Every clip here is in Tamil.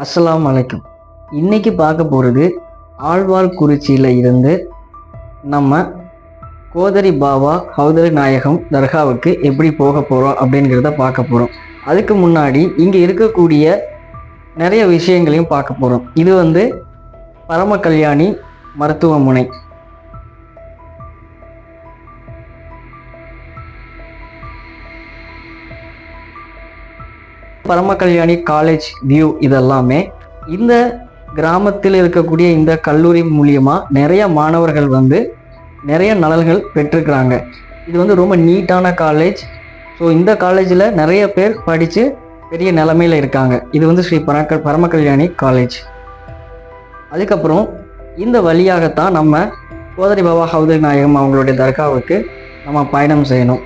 அஸ்ஸலாமு அலைக்கும். இன்னைக்கு பார்க்க போகிறது ஆழ்வார்குறிச்சியில் இருந்து நம்ம கோதரி பாபா ஹவுதரி நாயகம் தர்காவுக்கு எப்படி போக போகிறோம் அப்படிங்கிறத பார்க்க போகிறோம். அதுக்கு முன்னாடி இங்கே இருக்கக்கூடிய நிறைய விஷயங்களையும் பார்க்க போகிறோம். இது பரம கல்யாணி மருத்துவமனை. பரம கல்யாணி காலேஜ் வியூ. இதெல்லாமே இந்த கிராமத்தில் இருக்கக்கூடிய இந்த கல்லூரி மூலியமாக நிறைய மாணவர்கள் நிறைய நலன்கள் பெற்றிருக்கிறாங்க. இது ரொம்ப நீட்டான காலேஜ். ஸோ இந்த காலேஜில் நிறைய பேர் படித்து பெரிய நிலைமையில் இருக்காங்க. இது ஸ்ரீ பரம கல்யாணி காலேஜ். அதுக்கப்புறம் இந்த வழியாகத்தான் நம்ம கோதரி பாபா ஹவுதரி நாயகம் அவங்களுடைய தர்காவுக்கு நம்ம பயணம் செய்யணும்.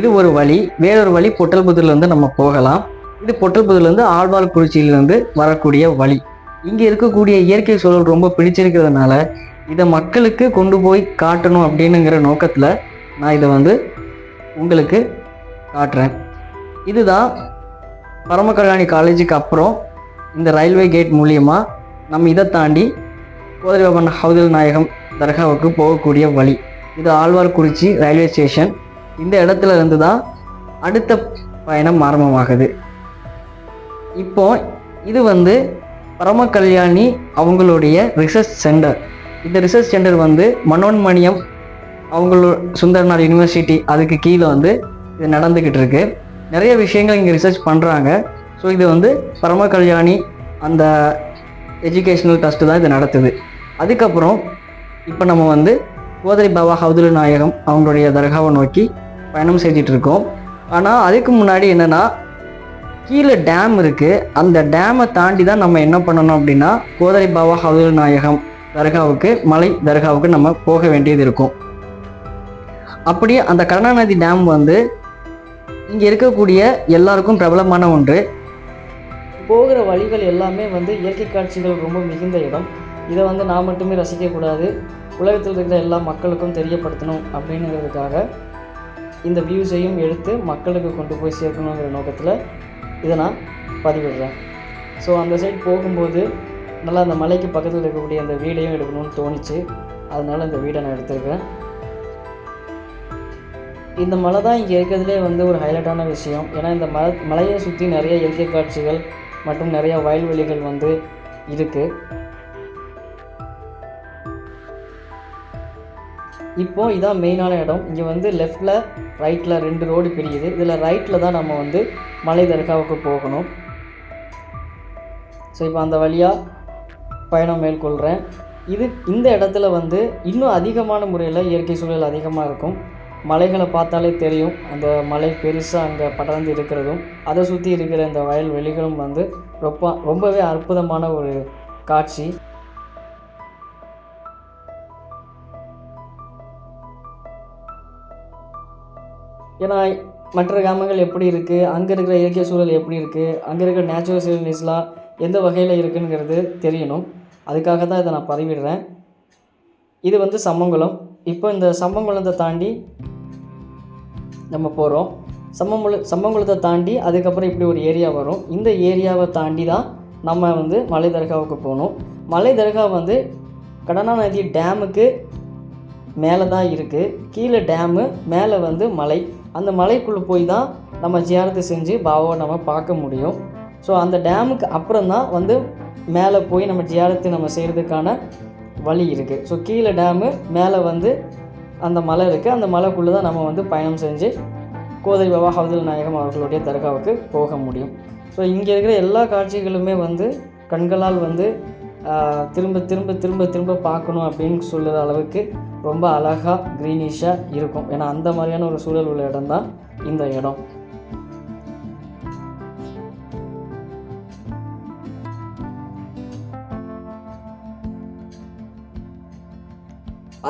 இது ஒரு வழி. வேறொரு வழி பொட்டல்புதூர்லேருந்து நம்ம போகலாம். இது பொட்டல்புதூர்லேருந்து ஆழ்வார்குறிச்சியிலிருந்து வரக்கூடிய வழி. இங்கே இருக்கக்கூடிய இயற்கை சூழல் ரொம்ப பிடிச்சிருக்கிறதுனால இதை மக்களுக்கு கொண்டு போய் காட்டணும் அப்படின்னுங்கிற நோக்கத்தில் நான் இதை உங்களுக்கு காட்டுறேன். இதுதான் பரம கல்யாணி காலேஜுக்கு அப்புறம் இந்த ரயில்வே கேட் மூலியமாக நம்ம இதை தாண்டி கோதரி பாபா ஹவுதரி நாயகம் தர்காவுக்கு போகக்கூடிய வழி. இது ஆழ்வார்குறிச்சி ரயில்வே ஸ்டேஷன். இந்த இடத்துல இருந்து தான் அடுத்த பயணம் ஆரம்பமாகுது. இப்போ இது பரம கல்யாணி அவங்களுடைய ரிசர்ச் சென்டர். இந்த research centre Manonmaniam Sundaranar university அதுக்கு கீழே இது நடந்துக்கிட்டு இருக்கு. நிறைய விஷயங்கள் இங்கே ரிசர்ச் பண்ணுறாங்க. ஸோ இது பரம கல்யாணி அந்த எஜுகேஷ்னல் ட்ரஸ்ட்டு தான் இது நடத்துது. அதுக்கப்புறம் இப்போ நம்ம கோதரி பாபா ஹவுதரி நாயகம் அவங்களுடைய தர்காவை நோக்கி பயணம் செஞ்சிட்ருக்கோம். ஆனால் அதுக்கு முன்னாடி என்னென்னா கீழே டேம் இருக்குது. அந்த டேமை தாண்டி தான் நம்ம என்ன பண்ணணும் அப்படின்னா கோதரி பாபா ஹவுதரி நாயகம் தர்காவுக்கு மலை தர்காவுக்கு நம்ம போக வேண்டியது இருக்கும். அப்படியே அந்த கருணாநதி டேம் இங்கே இருக்கக்கூடிய எல்லாருக்கும் பிரபலமான ஒன்று. போகிற வழிகள் எல்லாமே இயற்கை காட்சிகள் ரொம்ப மிகுந்த இடம். இதை நான் மட்டுமே ரசிக்கக்கூடாது, உலகத்தில் இருக்கிற எல்லா மக்களுக்கும் தெரியப்படுத்தணும் அப்படிங்கிறதுக்காக இந்த வியூஸையும் எடுத்து மக்களுக்கு கொண்டு போய் சேர்க்கணுங்கிற நோக்கத்தில் இதை நான் பதிவிடுறேன். ஸோ அந்த சைட் போகும்போது நல்லா அந்த மலைக்கு பக்கத்தில் இருக்கக்கூடிய அந்த வீடையும் எடுக்கணும்னு தோணிச்சு. அதனால் இந்த வீடை நான் எடுத்துருக்கேன். இந்த மலை தான் இங்கே இருக்கிறதுலே ஒரு ஹைலைட்டான விஷயம். ஏன்னா இந்த மலையை சுற்றி நிறைய இயற்கை காட்சிகள் மற்றும் நிறைய வயல்வெளிகள் இருக்குது. இப்போது இதான் மெயினான இடம். இங்கே லெஃப்டில் ரைட்டில் 2 ரோடு பிரியுது. இதில் ரைட்டில் தான் நம்ம மலை தர்காவுக்கு போகணும். ஸோ இப்போ அந்த வழியாக பயணம் மேற்கொள்கிறேன். இந்த இடத்துல இன்னும் அதிகமான முறையில் இயற்கை சூழல் அதிகமாக இருக்கும். மலைகளை பார்த்தாலே தெரியும். அந்த மலை பெருசாக அங்கே படர்ந்து இருக்கிறதும் அதை சுற்றி இருக்கிற இந்த வயல்வெளிகளும் ரொம்பவே அற்புதமான ஒரு காட்சி. ஏன்னா மற்ற கிராமங்கள் எப்படி இருக்குது, அங்கே இருக்கிற இயற்கை சூழல் எப்படி இருக்குது, அங்கே இருக்கிற நேச்சுரல் சீனரிஸ்லாம் எந்த வகையில் இருக்குங்கிறது தெரியணும். அதுக்காக தான் இதை நான் பதிவிடுறேன். இது சம்மங்குளம். இப்போ இந்த சம்மங்குளத்தை தாண்டி நம்ம போகிறோம். சம்மங்குளத்தை தாண்டி அதுக்கப்புறம் இப்படி ஒரு ஏரியா வரும். இந்த ஏரியாவை தாண்டி தான் நம்ம மலை தர்காவுக்கு போகணும். மலை தர்கா கடனாநதி டேமுக்கு மேலே தான் இருக்குது. கீழே டேமு, மேலே மலை. அந்த மலைக்குள்ளே போய் தான் நம்ம ஜியாரத்து செஞ்சு பாபாவை நம்ம பார்க்க முடியும். ஸோ அந்த டேமுக்கு அப்புறம் தான் மேலே போய் நம்ம ஜியாரத்து நம்ம செய்கிறதுக்கான வழி இருக்குது. ஸோ கீழே டேமு, மேலே அந்த மலை இருக்குது. அந்த மலைக்குள்ளே தான் நம்ம பயணம் செஞ்சு கோதரி பாபா ஹவுதரி நாயகம் அவர்களுடைய தர்காவுக்கு போக முடியும். ஸோ இங்கே இருக்கிற எல்லா காட்சிகளுமே கண்களால் திரும்ப திரும்ப திரும்ப திரும்ப பார்க்கணும் அப்படின்னு சொல்லுற அளவுக்கு ரொம்ப அழகாக க்ரீனிஷாக இருக்கும். ஏன்னா அந்த மாதிரியான ஒரு சூழல் உள்ள இடம் தான் இந்த இடம்.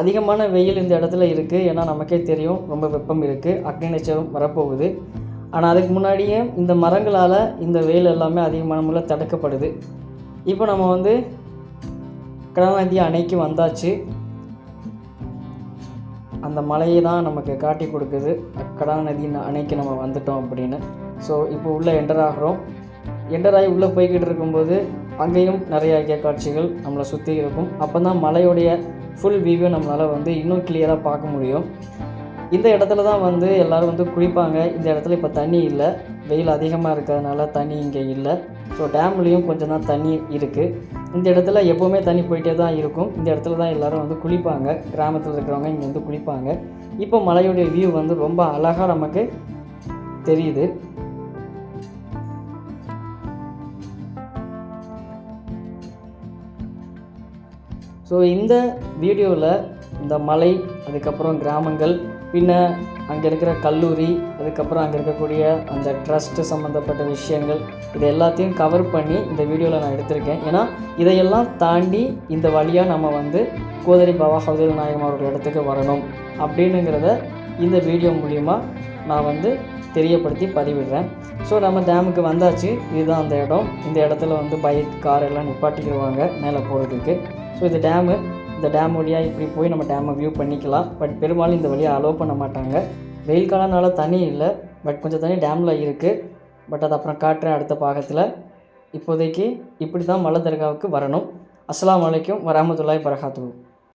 அதிகமான வெயில் இந்த இடத்துல இருக்குது. ஏன்னா நமக்கே தெரியும் ரொம்ப வெப்பம் இருக்குது, அக்னி நட்சத்திரம் வரப்போகுது. ஆனால் அதுக்கு முன்னாடியே இந்த மரங்களால் இந்த வெயில் எல்லாமே அதிகமான முறையில் தடுக்கப்படுது. இப்போ நம்ம கடனாநதி அணைக்கு வந்தாச்சு. அந்த மலையை தான் நமக்கு காட்டி கொடுக்குது கடனாநதி அணைக்கு நம்ம வந்துட்டோம் அப்படின்னு. ஸோ இப்போ உள்ளே என்டர் ஆகிறோம். என்டர் ஆகி உள்ளே போய்கிட்டு இருக்கும்போது அங்கேயும் நிறைய இயற்கை காட்சிகள் நம்மளை சுற்றி இருக்கும். அப்போ தான் மலையுடைய ஃபுல் வியூவை நம்மளால் வந்து இன்னும் கிளியராக பார்க்க முடியும். இந்த இடத்துல தான் வந்து எல்லோரும் வந்து குளிப்பாங்க. இந்த இடத்துல இப்போ தண்ணி இல்லை, வெயில் அதிகமாக இருக்கிறதுனால தண்ணி இங்கே இல்லை. ஸோ டேம்லேயும் கொஞ்சம் தான் தண்ணி இருக்குது. இந்த இடத்துல எப்போவுமே தண்ணி போயிட்டே தான் இருக்கும். இந்த இடத்துல தான் எல்லோரும் வந்து குளிப்பாங்க. கிராமத்தில் இருக்கிறவங்க இங்கே வந்து குளிப்பாங்க. இப்போ மலையுடைய வியூ வந்து ரொம்ப அழகாக நமக்கு தெரியுது. ஸோ இந்த வீடியோவில் இந்த மலை, அதுக்கப்புறம் கிராமங்கள், பின்ன அங்கே இருக்கிற கல்லூரி, அதுக்கப்புறம் அங்கே இருக்கக்கூடிய அந்த ட்ரஸ்ட்டு சம்மந்தப்பட்ட விஷயங்கள், இது எல்லாத்தையும் கவர் பண்ணி இந்த வீடியோவில் நான் எடுத்திருக்கேன். ஏன்னா இதையெல்லாம் தாண்டி இந்த வழியாக நம்ம வந்து கோதரி பாபா ஹவுதுல் நாயகம் அவர்கள் இடத்துக்கு வரணும் அப்படின்னுங்கிறத இந்த வீடியோ மூலிமா நான் வந்து தெரியப்படுத்தி பதிவிடுறேன். ஸோ நம்ம டேமுக்கு வந்தாச்சு. இதுதான் அந்த இடம். இந்த இடத்துல வந்து பைக், கார் எல்லாம் நிப்பாட்டிக்கிடுவாங்க மேலே போகிறதுக்கு. ஸோ இது டேமு. இந்த டேம் வழியாக இப்படி போய் நம்ம டேமை வியூ பண்ணிக்கலாம். பட் பெரும்பாலும் இந்த வழியாக அலோவ் பண்ண மாட்டாங்க. வெயில் காலனால தண்ணி இல்லை, பட் கொஞ்சம் தண்ணி டேமில் இருக்குது. பட் அது அப்புறம் காட்டுறேன் அடுத்த பாகத்தில். இப்போதைக்கு இப்படி தான் மலை தர்காவுக்கு வரணும். அஸ்ஸலாமு அலைக்கும் வரஹ்மத்துல்லாஹி வபரகாத்துஹு.